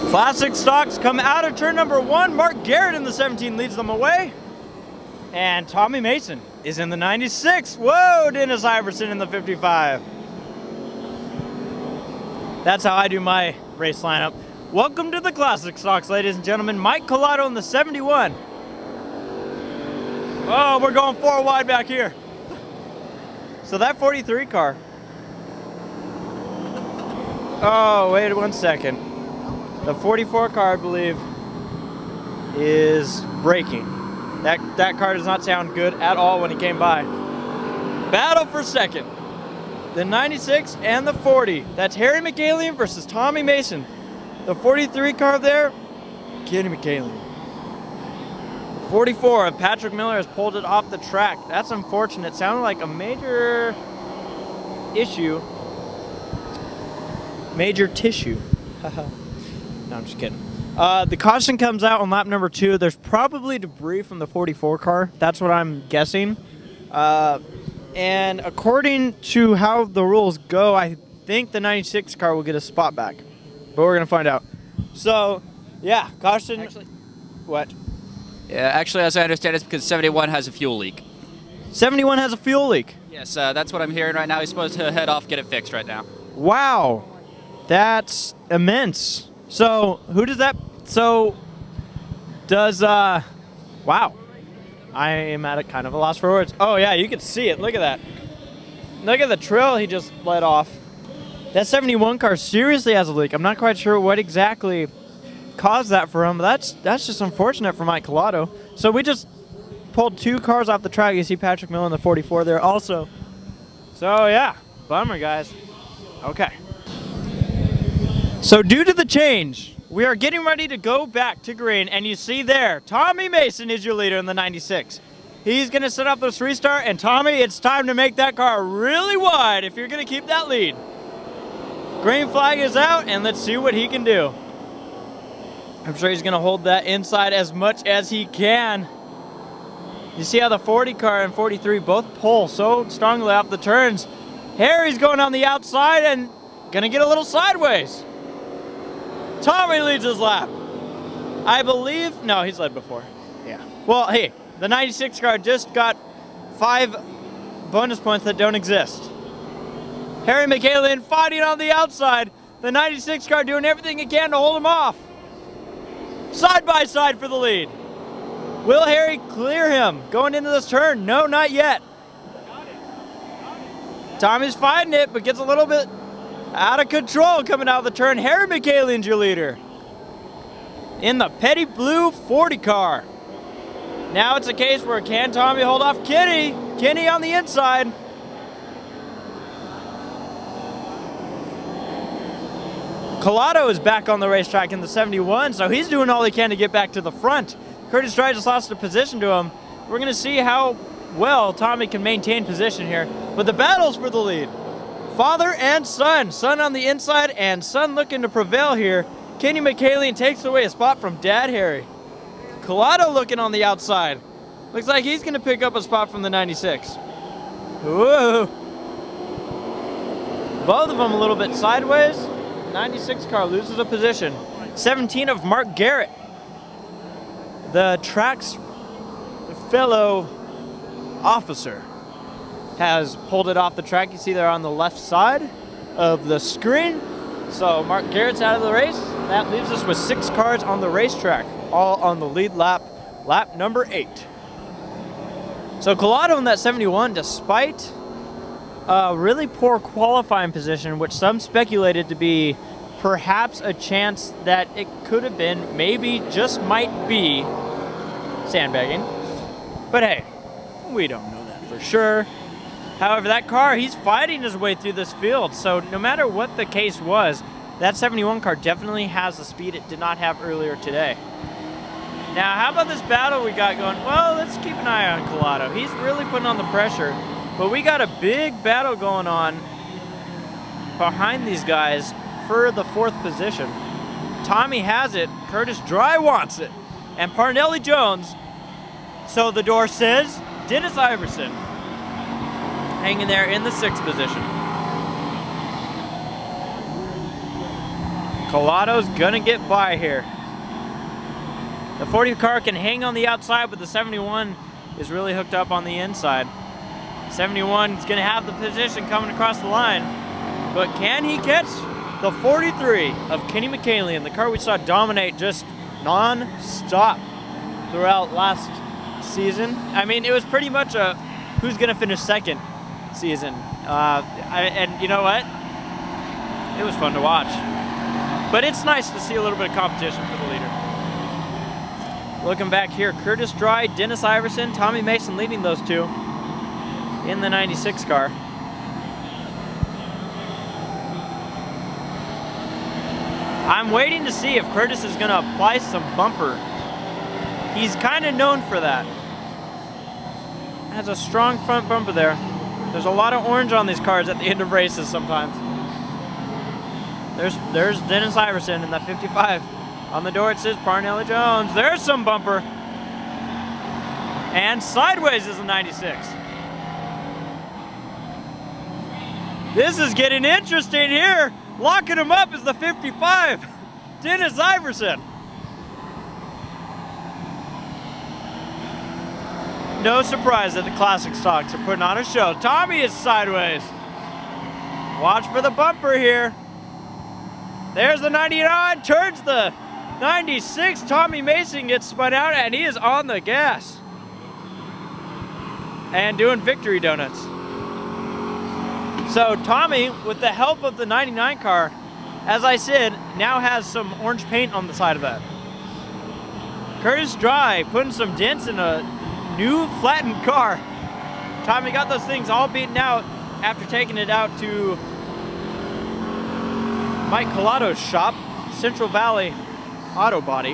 Classic stocks come out of turn number 1. Mark Garrett in the 17 leads them away. And Tommy Mason is in the 96. Whoa, Dennis Iverson in the 55. That's how I do my race lineup. Welcome to the Classic Stocks, ladies and gentlemen. Mike Collado in the 71. Oh, we're going 4 wide back here. So that 43 car. Oh, wait 1 second. The 44 car, I believe, is braking. That car does not sound good at all when he came by. Battle for second. The 96 and the 40. That's Harry McAlien versus Tommy Mason. The 43 car there, Kenny McAlien. 44 of Patrick Miller has pulled it off the track. That's unfortunate. Sounded like a major issue. Major tissue. No, I'm just kidding. The caution comes out on lap number 2. There's probably debris from the 44 car. That's what I'm guessing. And according to how the rules go, I think the 96 car will get a spot back. But we're going to find out. So, yeah, caution. Actually, what? Yeah, actually, as I understand, it's because 71 has a fuel leak. 71 has a fuel leak? Yes, that's what I'm hearing right now. He's supposed to head off, get it fixed right now. Wow. That's immense. So, who does that... So, does... Wow. I am at a kind of a loss for words. Oh, yeah, you can see it. Look at that. Look at the trail he just let off. That 71 car seriously has a leak. I'm not quite sure what exactly caused that for him, but that's just unfortunate for Mike Collado. So we just pulled 2 cars off the track. You see Patrick Miller in the 44 there also. So yeah, bummer, guys. Okay. So due to the change, we are getting ready to go back to green, and you see there, Tommy Mason is your leader in the 96. He's going to set up this restart, and Tommy, it's time to make that car really wide if you're going to keep that lead. Green flag is out, and let's see what he can do. I'm sure he's going to hold that inside as much as he can. You see how the 40 car and 43 both pull so strongly off the turns. Harry's going on the outside and going to get a little sideways. Tommy leads his lap. I believe, no, he's led before. Yeah. Well, hey, the 96 car just got 5 bonus points that don't exist. Harry McAlien fighting on the outside. The 96 car doing everything it can to hold him off. Side by side for the lead. Will Harry clear him going into this turn? No, not yet. Tommy's fighting it, but gets a little bit out of control coming out of the turn. Harry McAlien's your leader in the petty blue 40 car. Now it's a case where can Tommy hold off Kenny? Kenny on the inside. Collado is back on the racetrack in the 71, so he's doing all he can to get back to the front. Curtis Dry just lost a position to him. We're going to see how well Tommy can maintain position here. But the battle's for the lead. Father and son. Son on the inside and son looking to prevail here. Kenny McAlien takes away a spot from Dad Harry. Collado looking on the outside. Looks like he's going to pick up a spot from the 96. Whoa. Both of them a little bit sideways. 96 car loses a position. 17 of Mark Garrett. The track's fellow officer has pulled it off the track. You see there on the left side of the screen. So Mark Garrett's out of the race. That leaves us with 6 cars on the racetrack, all on the lead lap, lap number 8. So Collado in that 71, despite a really poor qualifying position, which some speculated to be perhaps a chance that it could have been, maybe just might be sandbagging. But hey, we don't know that for sure. However, that car, he's fighting his way through this field. So no matter what the case was, that 71 car definitely has the speed it did not have earlier today. Now, how about this battle we got going? Well, let's keep an eye on Collado. He's really putting on the pressure. But we got a big battle going on behind these guys for the 4th position. Tommy has it. Curtis Dry wants it. And Parnelli Jones, so the door says, Dennis Iverson, hanging there in the 6th position. Colado's gonna get by here. The 40 car can hang on the outside, but the 71 is really hooked up on the inside. 71 is gonna have the position coming across the line, but can he catch the 43 of Kenny McCallion, the car we saw dominate just non-stop throughout last season? I mean, it was pretty much a who's gonna finish second season. And you know what? It was fun to watch. But it's nice to see a little bit of competition for the leader. Looking back here, Curtis Dry, Dennis Iverson, Tommy Mason leading those two in the 96 car. I'm waiting to see if Curtis is going to apply some bumper. He's kind of known for that. Has a strong front bumper there. There's a lot of orange on these cars at the end of races sometimes. There's Dennis Iverson in that 55. On the door it says Parnelli Jones. There's some bumper. And sideways is a 96. This is getting interesting here. Locking him up is the 55. Dennis Iverson. No surprise that the classic stocks are putting on a show. Tommy is sideways. Watch for the bumper here. There's the 99, turns the 96. Tommy Mason gets spun out and he is on the gas. And doing victory donuts. So Tommy, with the help of the 99 car, as I said, now has some orange paint on the side of that. Curtis Dry putting some dents in a new flattened car. Tommy got those things all beaten out after taking it out to Mike Colado's shop, Central Valley Auto Body.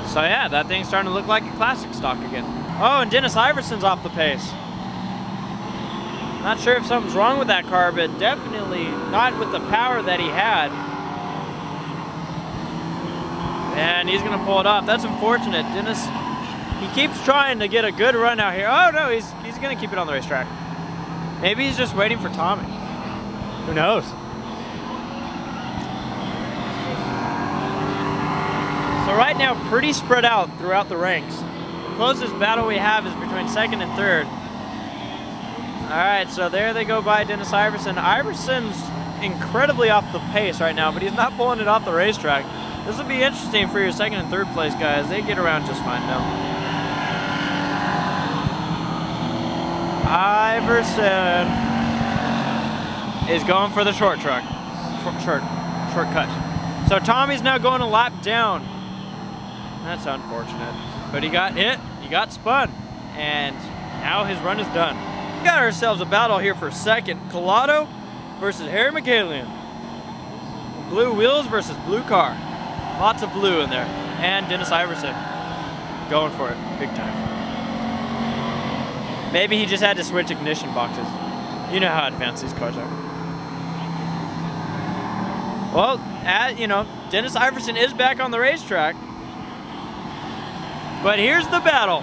So yeah, that thing's starting to look like a classic stock again. Oh, and Dennis Iverson's off the pace. Not sure if something's wrong with that car, but definitely not with the power that he had. And he's gonna pull it off. That's unfortunate. Dennis, he keeps trying to get a good run out here. Oh no, he's gonna keep it on the racetrack. Maybe he's just waiting for Tommy. Who knows? So right now, pretty spread out throughout the ranks. The closest battle we have is between second and third. All right, so there they go by Dennis Iverson. Iverson's incredibly off the pace right now, but he's not pulling it off the racetrack. This will be interesting for your second and third place guys. They get around just fine now. Iverson is going for the shortcut. So Tommy's now going a lap down. That's unfortunate. But he got hit, he got spun, and now his run is done. We got ourselves a battle here for second. Collado versus Harry McCallion. Blue wheels versus blue car. Lots of blue in there. And Dennis Iverson going for it big time. Maybe he just had to switch ignition boxes. You know how advanced these cars are. Well, you know, Dennis Iverson is back on the racetrack. But here's the battle.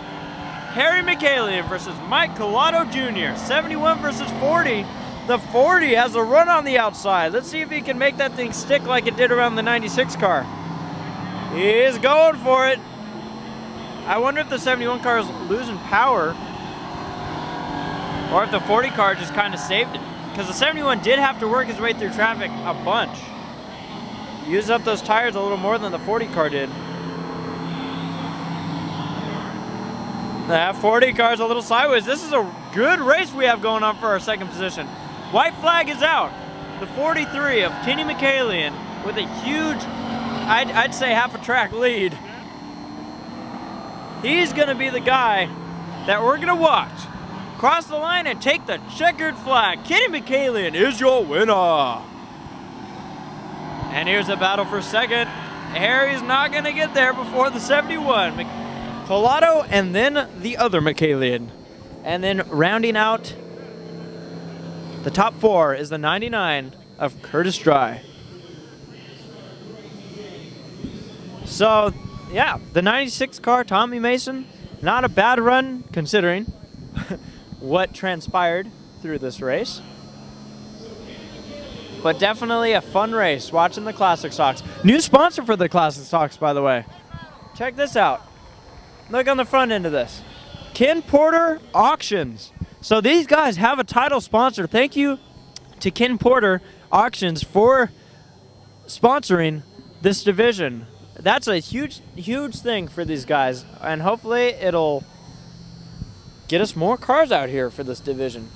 Harry McCallion versus Mike Collado Jr. 71 versus 40. The 40 has a run on the outside. Let's see if he can make that thing stick like it did around the 96 car. He is going for it. I wonder if the 71 car is losing power or if the 40 car just kind of saved it. Because the 71 did have to work his way through traffic a bunch. Used up those tires a little more than the 40 car did. That 40 car's a little sideways. This is a good race we have going on for our second position. White flag is out. The 43 of Kenny McCallion with a huge, I'd say half a track lead. He's gonna be the guy that we're gonna watch cross the line and take the checkered flag. Kenny McCallion is your winner. And here's a battle for second. Harry's not gonna get there before the 71. Collado and then the other McCallion. And then rounding out the top four is the 99 of Curtis Dry. So, yeah, the 96 car, Tommy Mason, not a bad run considering what transpired through this race. but definitely a fun race watching the Classic Stocks. New sponsor for the Classic Stocks, by the way. Check this out. Look on the front end of this. Ken Porter Auctions. So these guys have a title sponsor. Thank you to Ken Porter Auctions for sponsoring this division. That's a huge, huge thing for these guys, and hopefully it'll get us more cars out here for this division.